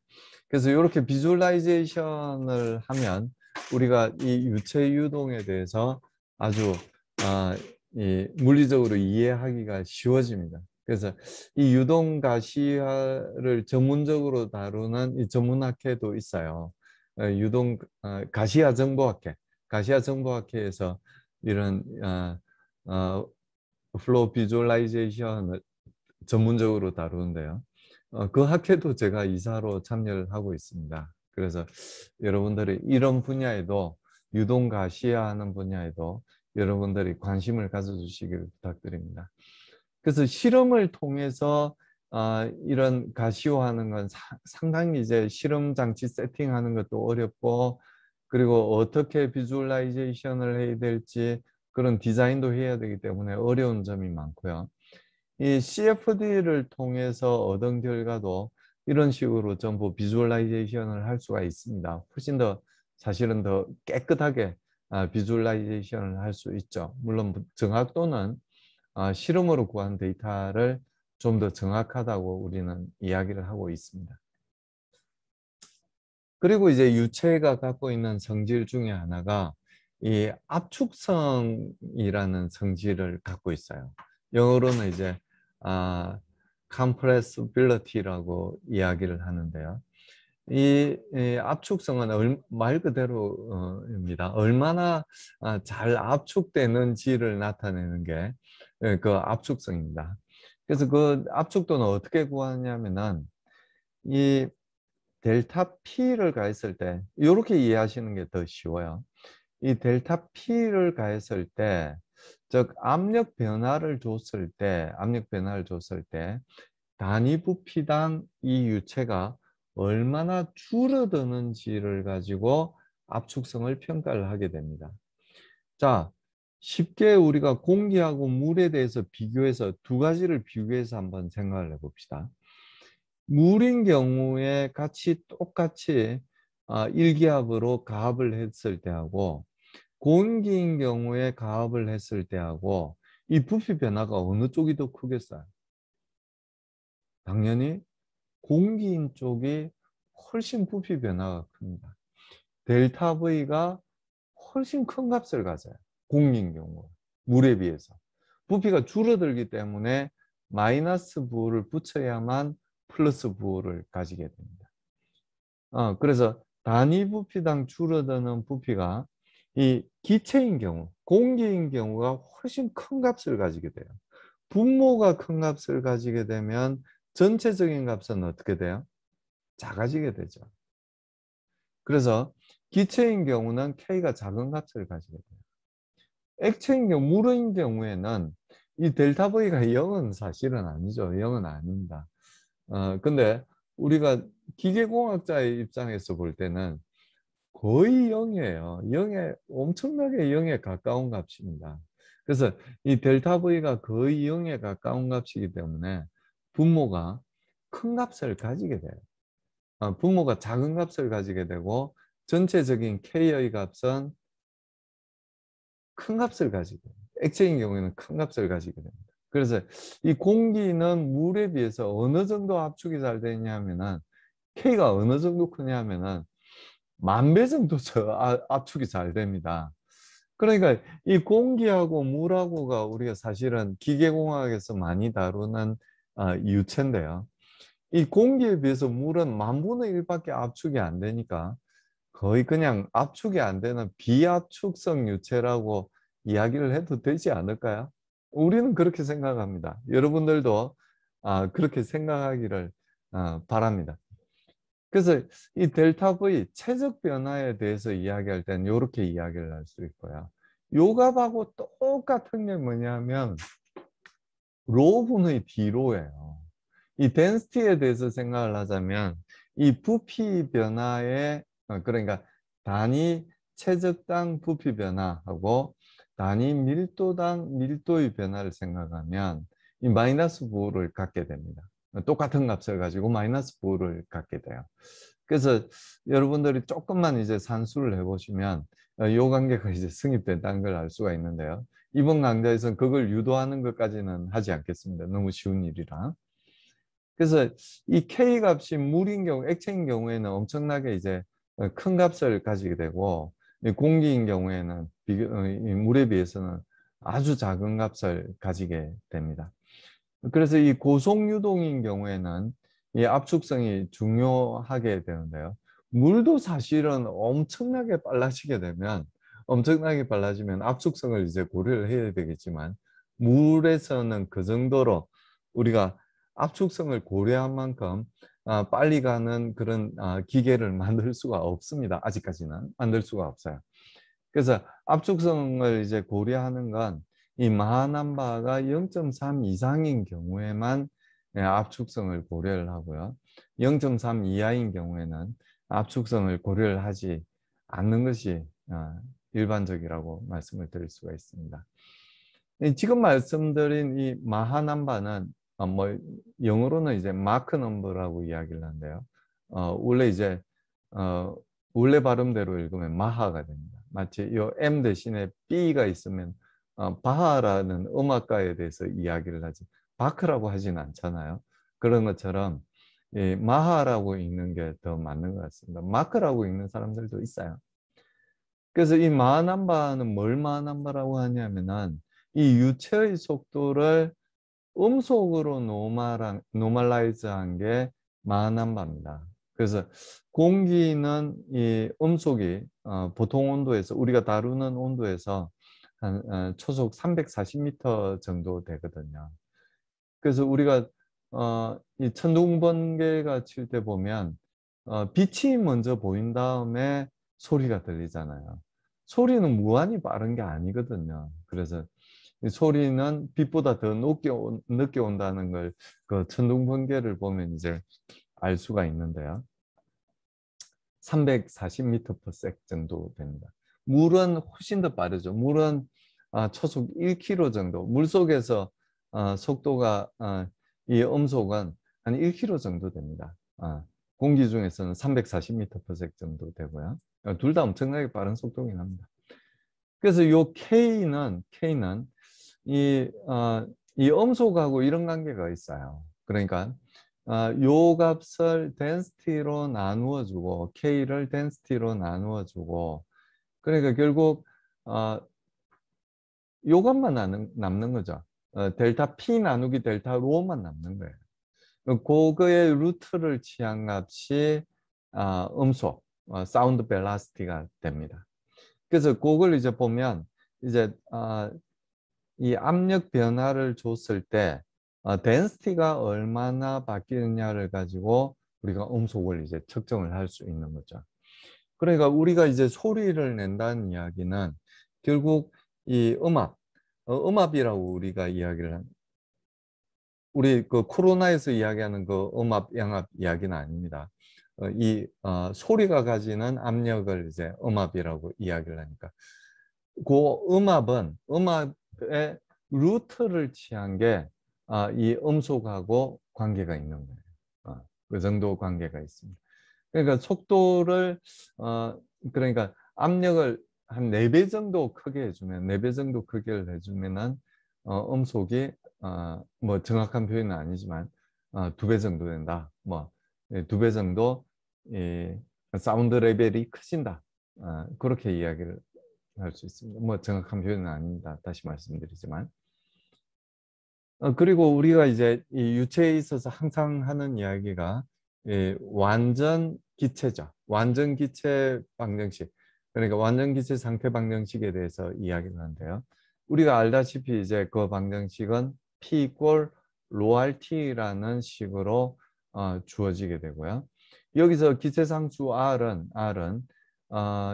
그래서 이렇게 비주얼라이제이션을 하면 우리가 이 유체 유동에 대해서 아주 이 물리적으로 이해하기가 쉬워집니다. 그래서 이 유동 가시화를 전문적으로 다루는 이 전문학회도 있어요. 유동 가시화 정보학회, 가시화 정보학회에서 이런 플로우 비주얼라이제이션을 전문적으로 다루는데요. 그 학회도 제가 이사로 참여를 하고 있습니다. 그래서 여러분들이 이런 분야에도 유동 가시화하는 분야에도 여러분들이 관심을 가져주시길 부탁드립니다. 그래서 실험을 통해서 이런 가시화하는 건 상당히 이제 실험 장치 세팅하는 것도 어렵고 그리고 어떻게 비주얼라이제이션을 해야 될지 그런 디자인도 해야 되기 때문에 어려운 점이 많고요. 이 CFD를 통해서 얻은 결과도 이런 식으로 전부 비주얼라이제이션을 할 수가 있습니다. 훨씬 더 사실은 더 깨끗하게 비주얼라이제이션을 할 수 있죠. 물론 정확도는 실험으로 구한 데이터를 좀 더 정확하다고 우리는 이야기를 하고 있습니다. 그리고 이제 유체가 갖고 있는 성질 중에 하나가 이 압축성이라는 성질을 갖고 있어요. 영어로는 이제 compressibility라고 이야기를 하는데요. 이 압축성은 말 그대로입니다. 얼마나 잘 압축되는지를 나타내는 게 그 압축성입니다. 그래서 그 압축도는 어떻게 구하냐면은 이 델타 P를 가했을 때 이렇게 이해하시는 게 더 쉬워요. 이 델타 P를 가했을 때, 즉 압력 변화를 줬을 때 단위 부피당 이 유체가 얼마나 줄어드는지를 가지고 압축성을 평가를 하게 됩니다. 자, 쉽게 우리가 공기하고 물에 대해서 비교해서 두 가지를 비교해서 한번 생각을 해봅시다. 물인 경우에 똑같이 일기압으로 가압을 했을 때하고 공기인 경우에 가압을 했을 때하고 이 부피 변화가 어느 쪽이 더 크겠어요? 당연히 공기인 쪽이 훨씬 부피 변화가 큽니다. 델타 V가 훨씬 큰 값을 가져요. 공기인 경우 물에 비해서. 부피가 줄어들기 때문에 마이너스 부호를 붙여야만 플러스 부호를 가지게 됩니다. 그래서 단위 부피당 줄어드는 부피가 이 기체인 경우, 공기인 경우가 훨씬 큰 값을 가지게 돼요. 분모가 큰 값을 가지게 되면 전체적인 값은 어떻게 돼요? 작아지게 되죠. 그래서 기체인 경우는 K가 작은 값을 가지게 돼요. 액체인 경우, 물인 경우에는 이 델타 V가 0은 사실은 아니죠. 0은 아닙니다. 근데 우리가 기계공학자의 입장에서 볼 때는 거의 0이에요. 0에 엄청나게 0에 가까운 값입니다. 그래서 이 델타 V가 거의 0에 가까운 값이기 때문에 분모가 큰 값을 가지게 돼요. 분모가 작은 값을 가지게 되고 전체적인 K의 값은 큰 값을 가지게 됩니다. 액체인 경우에는 큰 값을 가지게 됩니다. 그래서 이 공기는 물에 비해서 어느 정도 압축이 잘 되냐면은 K가 어느 정도 크냐면은 10,000배 정도 압축이 잘 됩니다. 그러니까 이 공기하고 물하고가 우리가 사실은 기계공학에서 많이 다루는 유체인데요. 이 공기에 비해서 물은 10,000분의 1밖에 압축이 안 되니까 거의 그냥 압축이 안 되는 비압축성 유체라고 이야기를 해도 되지 않을까요? 우리는 그렇게 생각합니다. 여러분들도 그렇게 생각하기를 바랍니다. 그래서 이 델타 V 최적 변화에 대해서 이야기할 때는 이렇게 이야기를 할 수 있고요. 요값하고 똑같은 게 뭐냐면 로분의 D로예요. 이 덴시티에 대해서 생각을 하자면 이 부피 변화의 그러니까 단위 최적당 부피 변화하고 단위 밀도당 밀도의 변화를 생각하면 이 마이너스 부호를 갖게 됩니다. 똑같은 값을 가지고 마이너스 부호를 갖게 돼요. 그래서 여러분들이 조금만 이제 산수를 해보시면 이 관계가 이제 성립된다는 걸 알 수가 있는데요. 이번 강좌에서는 그걸 유도하는 것까지는 하지 않겠습니다. 너무 쉬운 일이라. 그래서 이 K 값이 물인 경우, 액체인 경우에는 엄청나게 이제 큰 값을 가지게 되고 공기인 경우에는 이 물에 비해서는 아주 작은 값을 가지게 됩니다. 그래서 이 고속유동인 경우에는 이 압축성이 중요하게 되는데요. 물도 사실은 엄청나게 빨라지면 압축성을 이제 고려를 해야 되겠지만 물에서는 그 정도로 우리가 압축성을 고려한 만큼 빨리 가는 그런 기계를 만들 수가 없습니다. 아직까지는 만들 수가 없어요. 그래서 압축성을 이제 고려하는 건 이 마하남바가 0.3 이상인 경우에만 압축성을 고려를 하고요. 0.3 이하인 경우에는 압축성을 고려를 하지 않는 것이 일반적이라고 말씀을 드릴 수가 있습니다. 지금 말씀드린 이 마하남바는 뭐 영어로는 이제 마크 넘버라고 이야기를 하는데요. 원래 이제 어, 원래 발음대로 읽으면 마하가 됩니다. 마치 이 M 대신에 B가 있으면 바하라는 음악가에 대해서 이야기를 하지 바크라고 하진 않잖아요. 그런 것처럼 마하라고 읽는 게 더 맞는 것 같습니다. 마크라고 읽는 사람들도 있어요. 그래서 이 마하남바는 뭘 마하남바라고 하냐면은 이 유체의 속도를 음속으로 노멀라이즈한 게 마하남바입니다. 그래서 공기는 이 음속이 보통 온도에서 우리가 다루는 온도에서 한 초속 340m 정도 되거든요. 그래서 우리가 이 천둥번개가 칠 때 보면 빛이 먼저 보인 다음에 소리가 들리잖아요. 소리는 무한히 빠른 게 아니거든요. 그래서 이 소리는 빛보다 더 늦게 온다는 걸 그 천둥번개를 보면 이제 알 수가 있는데요. 340m/s 정도 됩니다. 물은 훨씬 더 빠르죠. 물은 초속 1km 정도. 물속에서 속도가 이 음속은 한 1km 정도 됩니다. 공기 중에서는 340m/s 정도 되고요. 둘 다 엄청나게 빠른 속도긴 합니다. 그래서 요 K는 이 음속하고 이런 관계가 있어요. 그러니까 요 값을 density로 나누어 주고 K를 density로 나누어 주고 그러니까 결국 요 값만 남는 거죠. 델타 P 나누기 델타 로만 남는 거예요. 그거의 루트를 취한 값이 음속, 사운드 벨라시티가 됩니다. 그래서 그걸 이제 보면 이제 이 압력 변화를 줬을 때 density가 얼마나 바뀌느냐를 가지고 우리가 음속을 이제 측정을 할 수 있는 거죠. 그러니까 우리가 이제 소리를 낸다는 이야기는 결국 이 음압이라고 우리가 이야기를 우리 그 코로나에서 이야기하는 그 음압, 양압 이야기는 아닙니다. 소리가 가지는 압력을 이제 음압이라고 이야기를 하니까 그 음압의 루트를 취한 게 이 음속하고 관계가 있는 거예요. 그 정도 관계가 있습니다. 그러니까 속도를 그러니까 압력을 한 4배 정도 크게 해주면 4배 정도 크기를 해주면은 음속이 뭐 정확한 표현은 아니지만 2배 정도 된다. 뭐 2배 정도 이 사운드 레벨이 크진다. 그렇게 이야기를 할 수 있습니다. 뭐 정확한 표현은 아닙니다. 다시 말씀드리지만. 그리고 우리가 이제 이 유체에 있어서 항상 하는 이야기가 완전 기체죠. 완전 기체 방정식. 그러니까 완전 기체 상태 방정식에 대해서 이야기를 하는데요. 우리가 알다시피 이제 그 방정식은 P 이퀄 ρRT라는 식으로 주어지게 되고요. 여기서 기체상수 R은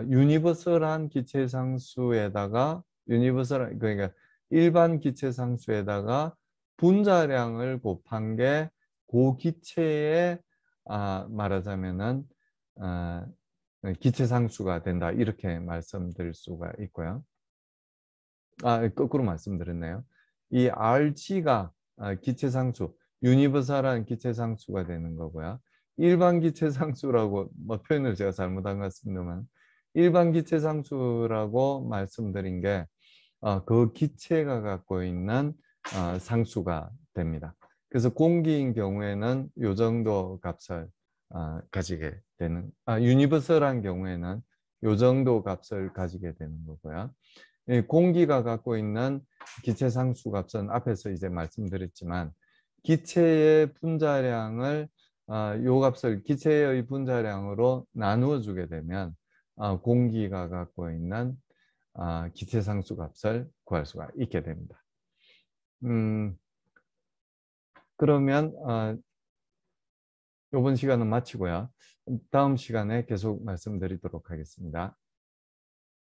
유니버설한 기체상수에다가 유니버설한 그러니까 일반 기체상수에다가 분자량을 곱한 게 고기체의 말하자면은 기체상수가 된다 이렇게 말씀드릴 수가 있고요. 거꾸로 말씀드렸네요. 이 RG가 기체상수, 유니버설한 기체상수가 되는 거고요. 일반 기체상수라고 뭐 표현을 제가 잘못한 것 같습니다만 일반 기체상수라고 말씀드린 게 그 기체가 갖고 있는 상수가 됩니다. 그래서 공기인 경우에는 이 정도 값을 가지게 되는, 유니버설한 경우에는 이 정도 값을 가지게 되는 거고요. 공기가 갖고 있는 기체 상수 값은 앞에서 이제 말씀드렸지만 기체의 분자량을 요 값을 기체의 분자량으로 나누어 주게 되면 공기가 갖고 있는 기체 상수 값을 구할 수가 있게 됩니다. 그러면 이번 시간은 마치고요. 다음 시간에 계속 말씀드리도록 하겠습니다.